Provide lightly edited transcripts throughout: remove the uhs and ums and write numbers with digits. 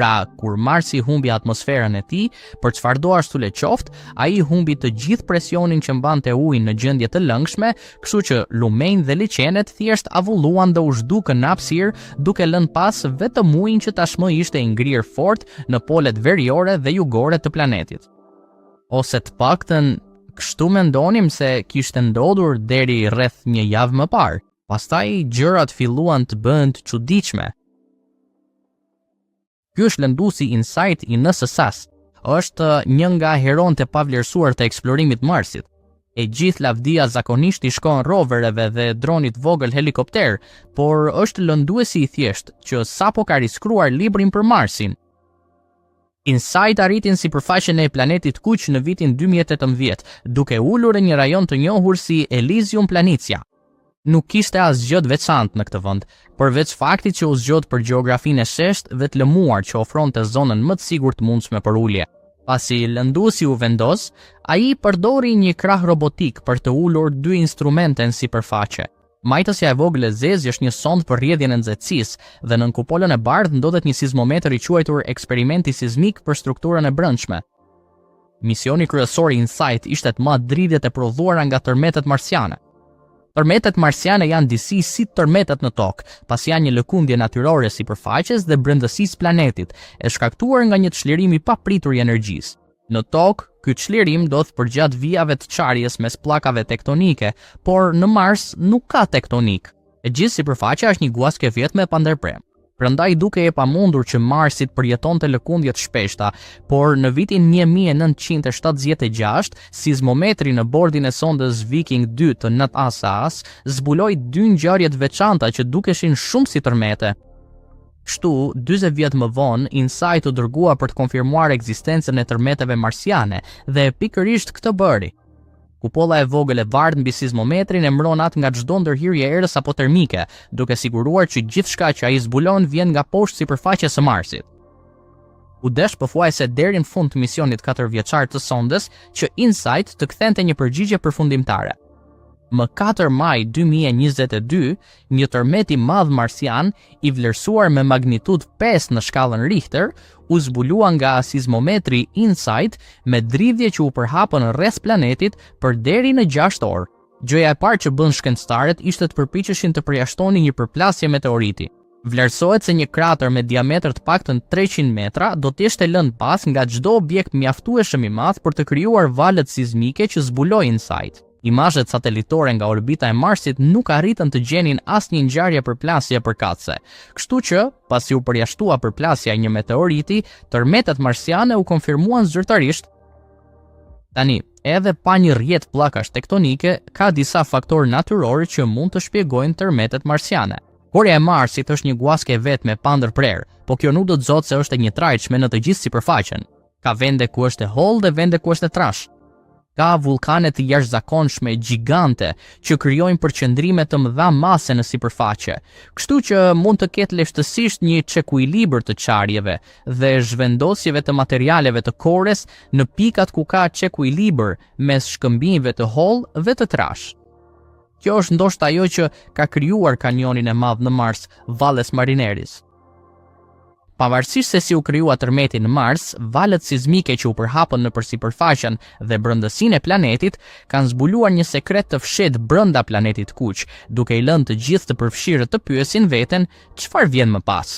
Pra, kur Marsi humbi atmosferën e tij, për çfarëdo ashtu le qoftë, ai humbi të gjithë presionin që mbante ujin në gjendje të lëngshme, kështu që lumenjtë dhe liçenet thjesht avulluan dhe u zhdukën në hapësirë, duke lënë pas vetëm ujin që tashmë ishte i ngrirë fort në polet veriore dhe jugore të planetit. Ose të paktën, kështu mendonim se kishte ndodhur deri rreth një javë më parë. Pastaj gjërat filluan të bëhen të çuditshme. Ky është lënduesi InSight i NSS. Është një nga heronët e pavlerësuar të eksplorimit Marsit. E gjithë lavdia zakonisht i shkon rovereve dhe dronit vogël helikopter, por është lënduesi i thjeshtë që sapo ka riskruar librin për Marsin. InSight arritin sipërfaqen e planetit Kuq në vitin 2018, duke ulur në një rajon të njohur si Elysium Planitia. Nuk kishte asgjë të veçantë në këtë vend, përveç faktit që u zgjodh për gjeografinë e sheshtë dhe të lëmuar që ofronte zonën më të sigurt mundshme për ulje. Pasi lënduesi u vendos, ai përdori një krah robotik për të ulur dy instrumente në sipërfaqe. Majtësja e vogël e zezë është një sond për rrjedhjen e nxehtësisë dhe në kupolën e bardhë ndodhet një sismometër i quajtur eksperimenti sismik për strukturën e brendshme. Misioni kryesor i InSight ishte të marrë dridhjet e prodhuara nga tërmetet marsiane. Tërmetet marsiane janë disi si tërmetet në tokë, pasi janë një lëkundje natyrore sipërfaqes dhe brendësisë planetit, e shkaktuar nga një çlirim i papritur i energjisë. Në tokë, ky çlirim ndodh përgjatë vijave të çarjes mes pllakave tektonike, por në Mars nuk ka tektonik. E gjithë sipërfaqja është një guaske vetme pa ndërprerje. Prandaj duke e pamundur që Marsit përjetonte lëkundje të shpeshta, por në vitin 1976, sismometri në bordin e sondës Viking 2 të NASA-s zbuloi dy ngjarje të veçanta që dukeshin shumë si tërmete. Kështu, 40 vjet më vonë, InSight u dërgua për të konfirmuar ekzistencën e tërmeteve marsiane dhe pikërisht këtë bëri. Kupolla e vogël e bardhë mbi sismometrin e mbron atë nga çdo ndërhyrje erës apo termike, duke siguruar që gjithçka që ai zbulon vjen nga poshtë sipërfaqes së Marsit. U desh pothuajse deri në fund të misionit 4 vjeçar të sondës që InSight të kthente një përgjigje përfundimtare. Më 4 maj 2022, një tërmet i madh marsian, i vlerësuar me magnitudë 5 në shkallën Richter, u zbulua nga sismometri InSight me dridhje që u përhapën rreth planetit për deri në 6 orë. Gjëja e parë që bën shkencëtarët ishte të përpiqeshin të përjashtonin një përplasje meteoriti. Vlerësohet se një krater me diametër të paktën 300 metra do të ishte lënë pas nga çdo objekt mjaftueshëm i madh për të krijuar valët sismike që zbuloi InSight. Imazhet satelitore nga orbita e Marsit nuk arritën të gjenin asnjë ngjarje përplasje përkatëse. Kështu që, pasi u përjashtua përplasja e një meteoriti, tërmetet marsiane u konfirmuan zyrtarisht. Tani, edhe pa një rrjet pllakash tektonike, ka disa faktorë natyrorë që mund të shpjegojnë tërmetet marsiane. Korja e Marsit është një guaske vetme pa ndërprerje, po kjo nuk do të thotë se është e njëtrajtshme në të gjithë sipërfaqen. Ka vende ku është e hollë dhe vende ku është e trashë. Ka vulkane të jashtëzakonshme gjigante që krijojnë përqendrime të mëdha mase në sipërfaqe. Kështu që mund të ketë lehtësisht një çekuilibër të çarjeve dhe zhvendosjeve të materialeve të kores në pikat ku ka çekuilibër mes shkëmbimeve të hollë dhe të trashë. Kjo është ndoshta ajo që ka krijuar kanjonin e madh në Mars, Valles Marineris. Pavarësisht se si u krijua tërmeti në Mars, valët sismike që u përhapën nëpër sipërfaqen dhe brendësinë e planetit kanë zbuluar një sekret të fshehtë brenda planetit Kuq, duke i lënë të gjithë të përfshirë të pyesin veten çfarë vjen më pas.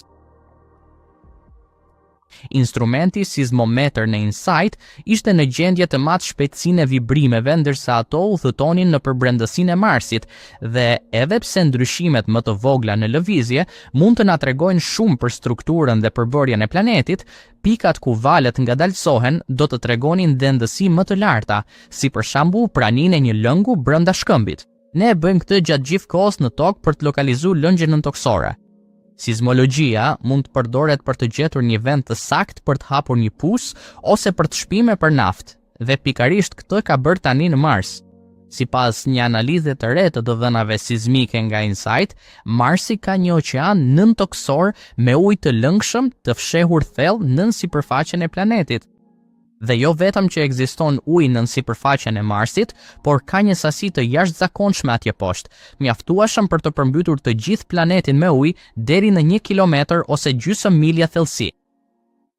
Instrumenti sismometer në InSight ishte në gjendje të matë shpejtësinë e vibrimeve ndërsa ato u thëtonin në përbrendësinë e Marsit dhe edhe pse ndryshimet më të vogla në lëvizje mund të na tregojnë shumë për strukturën dhe përbërjen e planetit, pikat ku valët ngadalësohen do të tregonin dendësi më të larta, si për shembull praninë e një lëngu brenda shkëmbit. Ne bëjmë këtë gjatë gjithë kohës në tokë për të lokalizuar lëngjen nëntoksore. Sismologjia mund të përdoret për të gjetur një vend të saktë për të hapur një pus ose për të shpime për naftë, dhe pikërisht këtë ka bërë tani në Mars. Sipas një analize të re të dhënave sismike nga InSight, Marsi ka një oqean nëntoksor me ujë të lëngshëm të fshehur thellë nën sipërfaqen e planetit. Dhe jo vetëm që ekziston ujë nën sipërfaqen e Marsit, por ka një sasi të jashtëzakonshme atje poshtë, mjaftueshëm për të përmbytur të gjithë planetin me ujë deri në 1 kilometër ose gjysmë milje thellësi.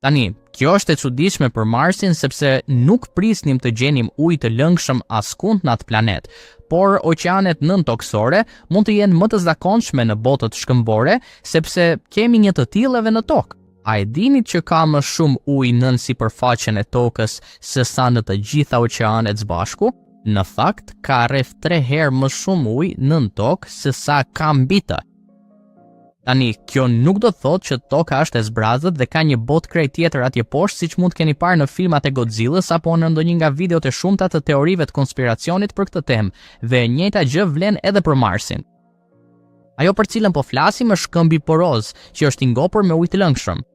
Tani, kjo është e çuditshme për Marsin sepse nuk prisnim të gjenim ujë të lëngshëm askund në atë planet, por oqeanet nën-toksore mund të jenë më të zakonshme në botët shkëmbore sepse kemi një të tillë edhe në tokë. A e dinit që ka më shumë ujë nën sipërfaqen e tokës se sa në të gjitha oqeanet së bashku? Në fakt, ka rreth 3 herë më shumë ujë nën tokë se sa ka mbi të. Tani, kjo nuk do të thotë që toka është e zbrazët dhe ka një botë krejt tjetër atje poshtë, siç mund të keni parë në filmat e Godzillës apo në ndonjë nga videot e shumta të teorive të konspiracionit për këtë temë, dhe e njëjta gjë vlen edhe për Marsin. Ajo për cilën po flasim është shkëmbi poroz, që është i ngopur me ujë të lëngshëm.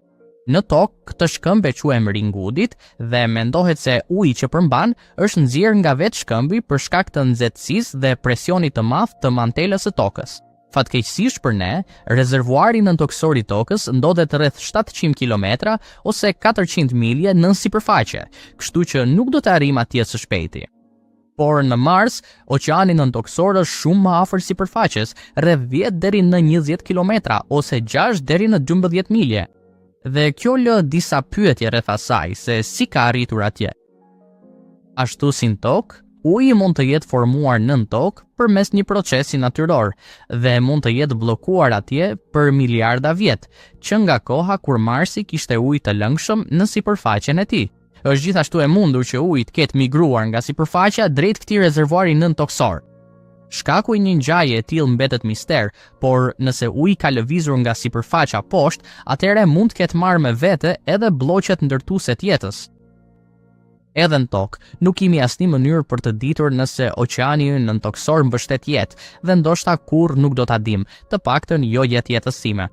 Në tokë, këtë shkëmbë e quajmë ringudit dhe mendohet se uji që përmban është nxjerrë nga vetë shkëmbi për shkak të nxehtësisë dhe presionit të madh të mantelës së tokës. Fatkeqësisht për ne, rezervuari nën-toksor i tokës ndodhet rreth 700 kilometra ose 400 milje nën sipërfaqe, kështu që nuk do të arrijmë atje së shpejti. Por në Mars, oqeani nën-toksor është shumë më afër sipërfaqes, rreth 10 deri në 20 kilometra ose 6 deri në 12 milje. Dhe kjo lë disa pyetje rreth asaj se si ka arritur atje. Ashtu si në tokë, uji mund të jetë formuar nën tokë përmes një procesi natyror dhe mund të jetë bllokuar atje për miliarda vjet, që nga koha kur Marsi kishte ujë të lëngshëm në sipërfaqen e tij. Është gjithashtu e mundur që uji të ketë migruar nga sipërfaqja drejt këtij rezervuari nën-toksor. Shkaku i një ngjaje e tillë mbetet mister, por nëse uji ka lëvizur nga sipërfaqja poshtë, atëherë mund të ketë marrë me vete edhe blloqet ndërtuese të jetës. Edhe në tokë, nuk kemi asnjë mënyrë për të ditur nëse oqeani nën-toksor mbështet jetë, dhe ndoshta kurrë nuk do ta dimë, të paktën jo jetë jetës sime.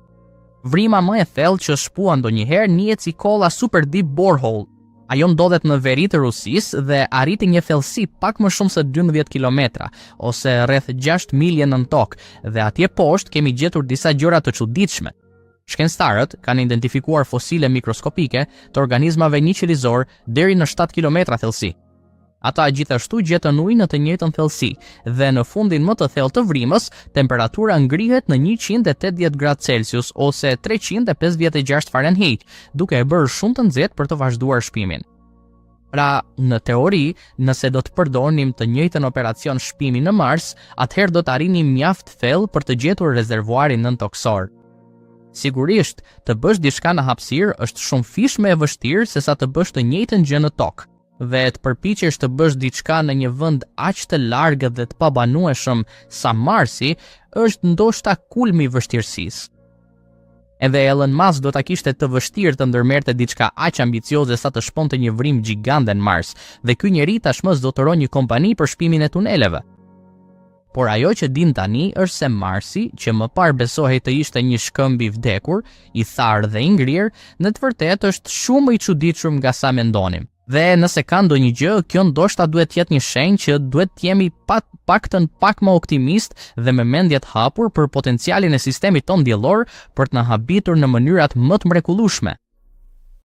Vrima më e thellë që shpua ndonjëherë njihet si kolla Super Deep Borehole. Ajo ndodhet në veri të Rusisë dhe arriti një thellësi pak më shumë se 12 kilometra, ose rreth 6 milje nën tokë, dhe atje poshtë kemi gjetur disa gjëra të çuditshme. Shkencëtarët kanë identifikuar fosile mikroskopike të organizmave një-qelizor deri në 7 kilometra thellësi. Ata gjithashtu gjetën ujë në të njëjtën thellësi dhe në fundin më të thellë të vrimës, temperatura ngrihet në 180 gradë Celsius ose 356 Fahrenheit, duke e bërë shumë të nxehtë për të vazhduar shpimin. Pra, në teori, nëse do të përdornim të njëjtën operacion shpimi në Mars, atëherë do të arrinim mjaft thellë për të gjetur rezervuarin nën-toksor. Sigurisht, të bësh diçka në hapësirë është shumë fish më e vështirë se sa të bësh të njëjtën gjë në tokë. Dhe të përpiqesh të bësh diçka në një vend aq të largët dhe të pabanueshëm sa Marsi është ndoshta kulmi i vështirësisë. Edhe Elon Musk do ta kishte të vështirë të ndërmerrte diçka aq ambicioze sa të shponte një vrim gjigande në Mars, dhe ky njeri tashmë zotëron një kompani për shpimin e tuneleve. Por ajo që din tani është se Marsi, që më parë besohej të ishte një shkëmb i vdekur, i tharë dhe i ngrirë, në të vërtetë është shumë më i çuditshëm nga sa mendonim. Dhe nëse ka ndonjë gjë, kjo ndoshta duhet të jetë një shenjë që duhet të jemi paktën pak më optimist dhe me mendje të hapur për potencialin e sistemit tonë diellor për të na habitur në mënyrat më të mrekullueshme.